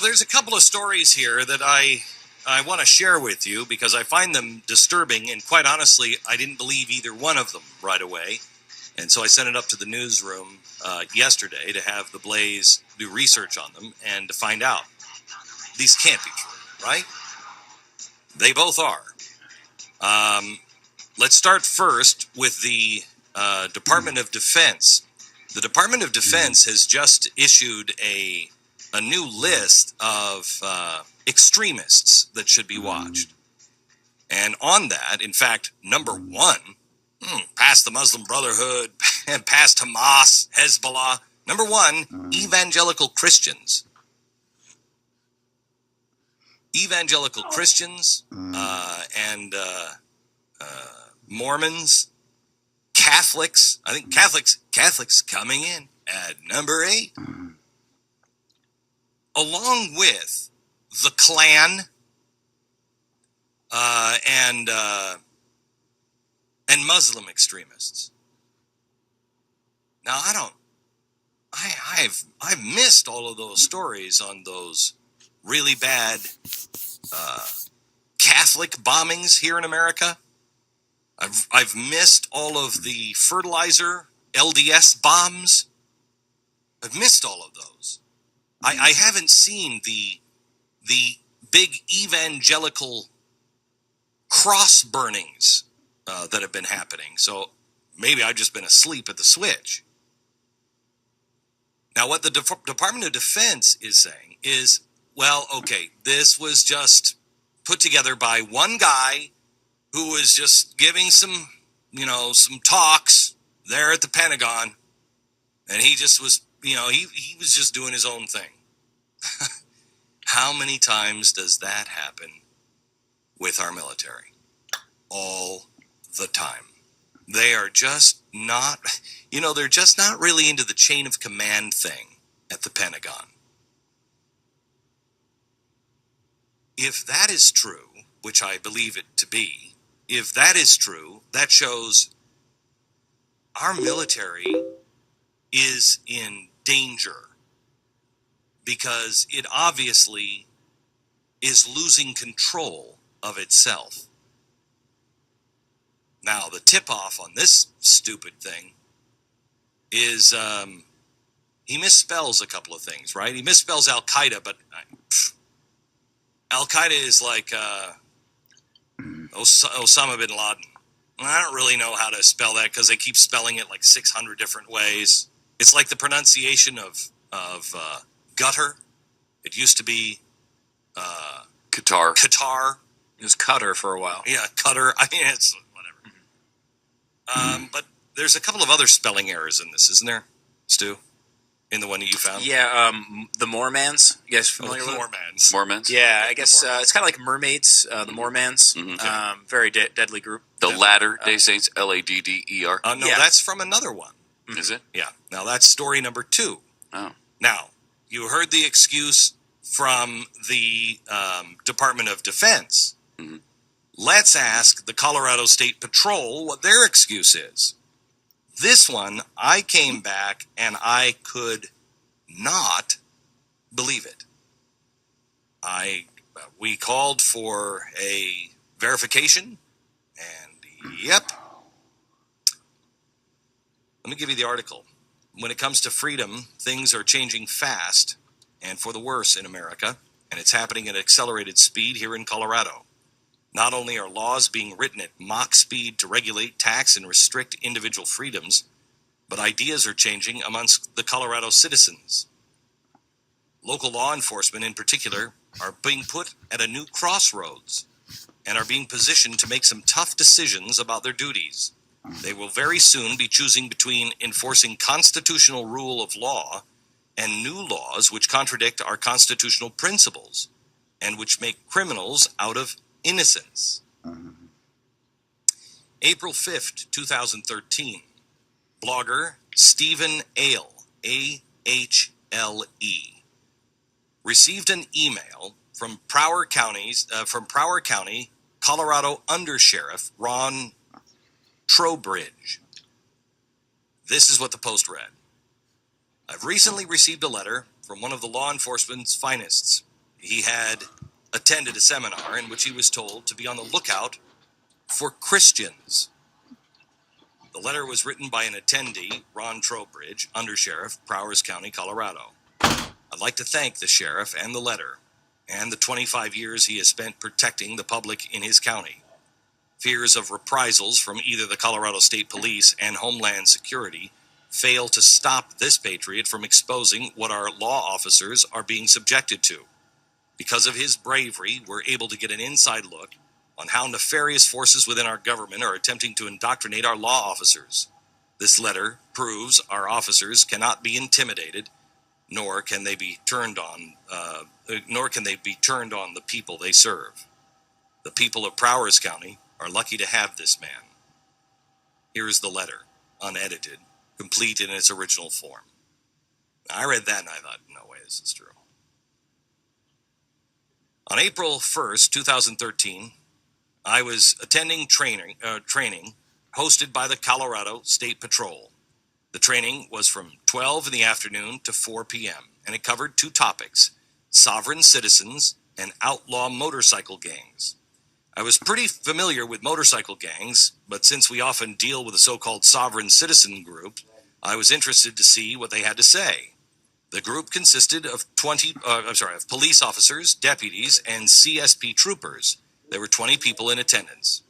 there's a couple of stories here that I want to share with you because I find them disturbing, and quite honestly, I didn't believe either one of them right away. And so I sent it up to the newsroom yesterday to have the Blaze do research on them and to find out. These can't be true, right? They both are. Let's start first with the Department of Defense. The Department of Defense has just issued a new list of extremists that should be watched. And on that, in fact, number one, past the Muslim Brotherhood, and past Hamas, Hezbollah, number one, evangelical Christians. Evangelical Christians and Mormons, Catholics. I think Catholics coming in at number 8. Along with the Klan and Muslim extremists. Now I've missed all of those stories on those really bad Catholic bombings here in America. I've missed all of the fertilizer LDS bombs. I've missed all of those. I haven't seen the big evangelical cross burnings that have been happening. So maybe I've just been asleep at the switch. Now, what the Department of Defense is saying is, well, okay, this was just put together by one guy who was just giving some talks there at the Pentagon, and he just was, he was just doing his own thing. How many times does that happen with our military? All the time. They are just not, they're just not really into the chain of command thing at the Pentagon. If that is true, which I believe it to be, if that is true, that shows our military is in danger because it obviously is losing control of itself. Now, the tip-off on this stupid thing is he misspells a couple of things, right? He misspells Al-Qaeda, but Al-Qaeda is like Osama bin Laden. I don't really know how to spell that because they keep spelling it like 600 different ways. It's like the pronunciation of gutter. It used to be Qatar. It was Qatar for a while. Yeah, Qatar. I mean, it's whatever. But there's a couple of other spelling errors in this, isn't there, Stu? In the one that you found? Yeah, the Mormons. You guys familiar with Mormons? Mormons? Yeah, I guess it's kind of like mermaids, the Mormons. Very deadly group. The Latter-day Saints, Ladder. No, that's from another one. Is it? Yeah. Now, that's story number 2. Oh. Now, you heard the excuse from the Department of Defense. Mm-hmm. Let's ask the Colorado State Patrol what their excuse is. This one, I came back and I could not believe it. We called for a verification, and yep. Let me give you the article. When it comes to freedom, things are changing fast and for the worse in America, and it's happening at accelerated speed here in Colorado. Not only are laws being written at Mach speed to regulate, tax, and restrict individual freedoms, but ideas are changing amongst the Colorado citizens. Local law enforcement, in particular, are being put at a new crossroads and are being positioned to make some tough decisions about their duties. They will very soon be choosing between enforcing constitutional rule of law and new laws which contradict our constitutional principles and which make criminals out of innocence. April 5th, 2013, blogger Stephen Ale, A-H-L-E, received an email from Broward County, Colorado Undersheriff Ron Trowbridge. This is what the post read. I've recently received a letter from one of the law enforcement's finest. he had attended a seminar in which he was told to be on the lookout for Christians. The letter was written by an attendee, Ron Trowbridge, Undersheriff, Prowers County, Colorado. I'd like to thank the sheriff and the letter, and the 25 years he has spent protecting the public in his county. Fears of reprisals from either the Colorado State Police and Homeland Security fail to stop this patriot from exposing what our law officers are being subjected to. Because of his bravery, we're able to get an inside look on how nefarious forces within our government are attempting to indoctrinate our law officers. This letter proves our officers cannot be intimidated, nor can they be turned on the people they serve. The people of Prowers County are lucky to have this man. Here is the letter, unedited, complete in its original form. I read that and I thought, no way, this is true. On April 1st, 2013, I was attending training hosted by the Colorado State Patrol. The training was from 12 in the afternoon to 4 p.m., and it covered two topics: sovereign citizens and outlaw motorcycle gangs. I was pretty familiar with motorcycle gangs, but since we often deal with the so-called sovereign citizen group, I was interested to see what they had to say. The group consisted of of police officers, deputies, and CSP troopers. There were 20 people in attendance.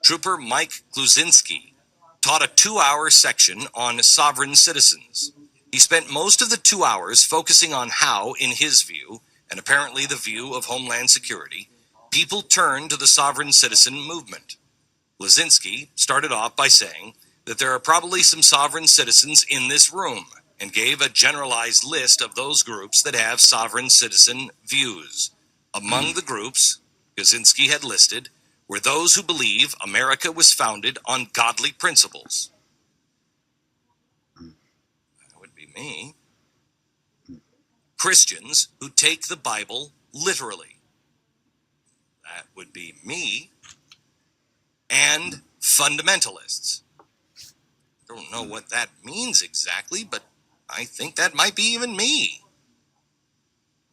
Trooper Mike Kluzinski taught a 2-hour section on sovereign citizens. He spent most of the 2 hours focusing on how, in his view, and apparently the view of Homeland Security, people turn to the sovereign citizen movement. Kluzinski started off by saying that there are probably some sovereign citizens in this room, and gave a generalized list of those groups that have sovereign citizen views. Among the groups Kluzinski had listed were those who believe America was founded on godly principles. That would be me. Christians who take the Bible literally. That would be me. And fundamentalists. I don't know what that means exactly, but I think that might be even me.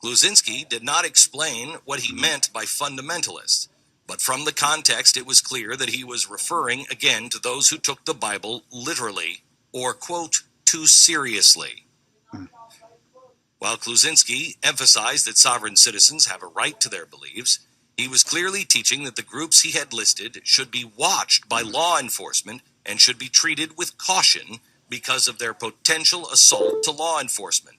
Kluzinski did not explain what he meant by fundamentalist, but from the context it was clear that he was referring again to those who took the Bible literally or, quote, too seriously. While Kluzinski emphasized that sovereign citizens have a right to their beliefs, he was clearly teaching that the groups he had listed should be watched by law enforcement and should be treated with caution because of their potential assault to law enforcement.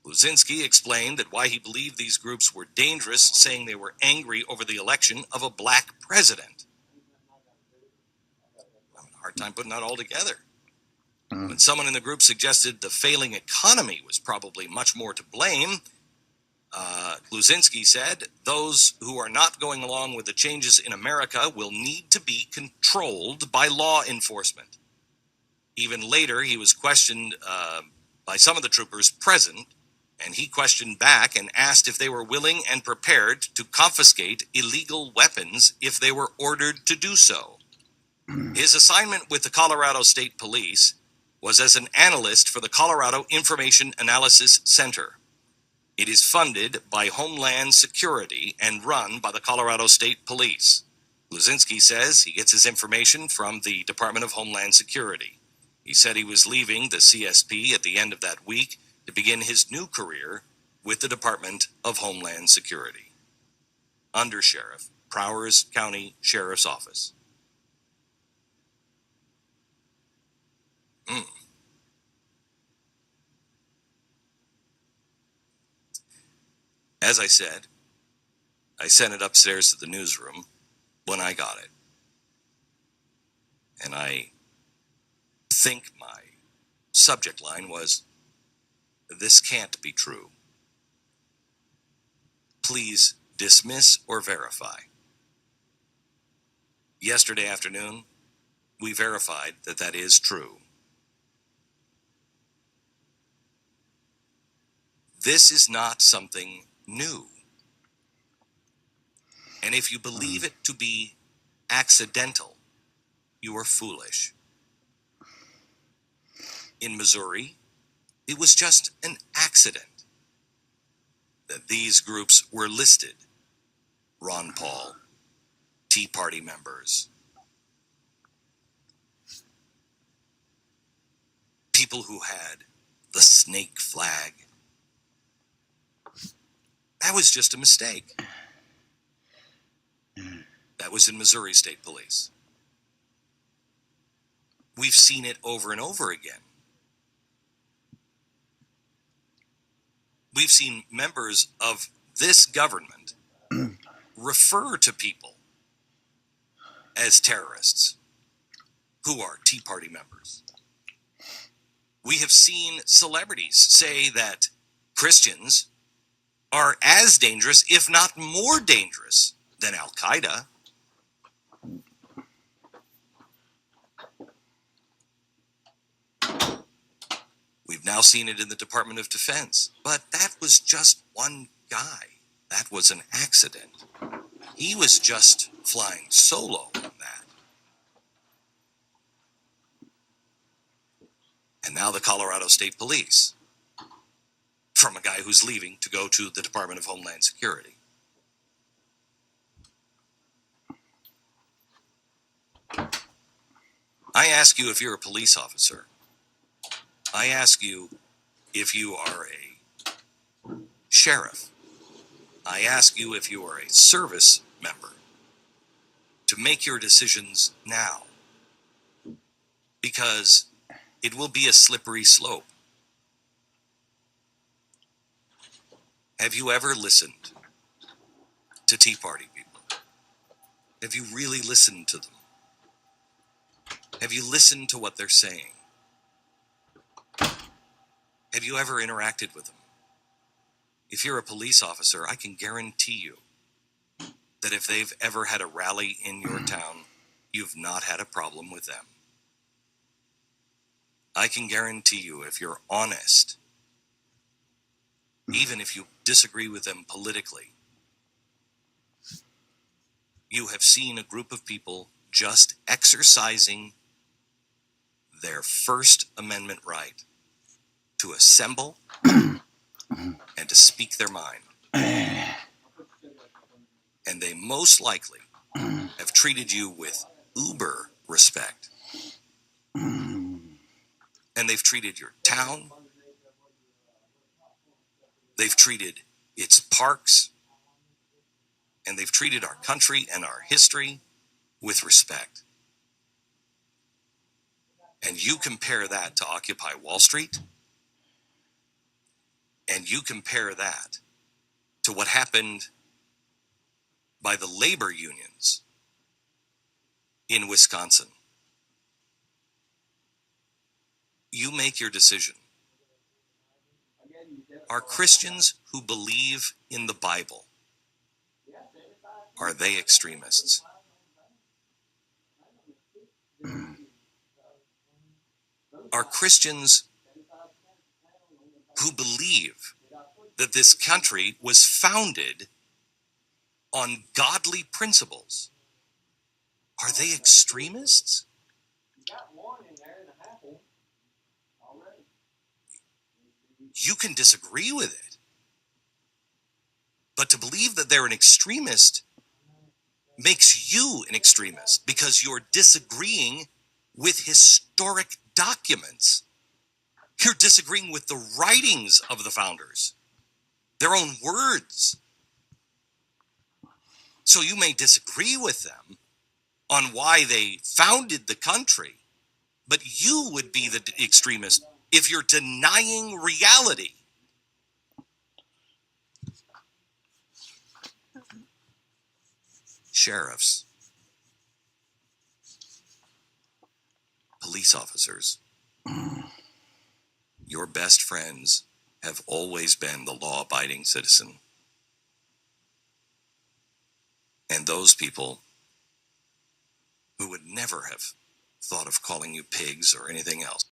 Kluzinski explained that why he believed these groups were dangerous, saying they were angry over the election of a black president. I'm having a hard time putting that all together. When someone in the group suggested the failing economy was probably much more to blame, Kluzinski said those who are not going along with the changes in America will need to be controlled by law enforcement. Even later, he was questioned by some of the troopers present, and he questioned back and asked if they were willing and prepared to confiscate illegal weapons if they were ordered to do so. His assignment with the Colorado State Police was as an analyst for the Colorado Information Analysis Center. It is funded by Homeland Security and run by the Colorado State Police. Kluzinski says he gets his information from the Department of Homeland Security. He said he was leaving the CSP at the end of that week to begin his new career with the Department of Homeland Security. Undersheriff, Prowers County Sheriff's Office. As I said, I sent it upstairs to the newsroom when I got it. And I think my subject line was, "This can't be true. Please dismiss or verify." Yesterday afternoon, we verified that that is true. This is not something new. And if you believe it to be accidental, you are foolish. In Missouri, it was just an accident. that these groups were listed. Ron Paul, Tea Party members, people who had the snake flag. That was just a mistake. That was in Missouri State Police. We've seen it over and over again. We've seen members of this government refer to people as terrorists who are Tea Party members. We have seen celebrities say that Christians are as dangerous, if not more dangerous, than Al-Qaeda. We've now seen it in the Department of Defense, but that was just one guy. That was an accident. He was just flying solo on that. And now the Colorado State Police, from a guy who's leaving to go to the Department of Homeland Security. I ask you if you're a police officer. I ask you if you are a sheriff. I ask you if you are a service member to make your decisions now, because it will be a slippery slope. Have you ever listened to Tea Party people? Have you really listened to them? Have you listened to what they're saying? Have you ever interacted with them? If you're a police officer, I can guarantee you that if they've ever had a rally in your town, you've not had a problem with them. I can guarantee you, if you're honest, even if you disagree with them politically, you have seen a group of people just exercising their First Amendment right to assemble and to speak their mind. And they most likely have treated you with uber respect. And they've treated your town. They've treated its parks. And they've treated our country and our history with respect. And you compare that to Occupy Wall Street, and you compare that to what happened by the labor unions in Wisconsin. You make your decision. Are Christians who believe in the Bible, are they extremists? Are Christians who believe that this country was founded on godly principles, are they extremists? You can disagree with it, but to believe that they're an extremist makes you an extremist, because you're disagreeing with historic documents. You're disagreeing with the writings of the founders, their own words. So you may disagree with them on why they founded the country, but you would be the extremist if you're denying reality. Sheriffs, police officers, your best friends have always been the law-abiding citizen. And those people who would never have thought of calling you pigs or anything else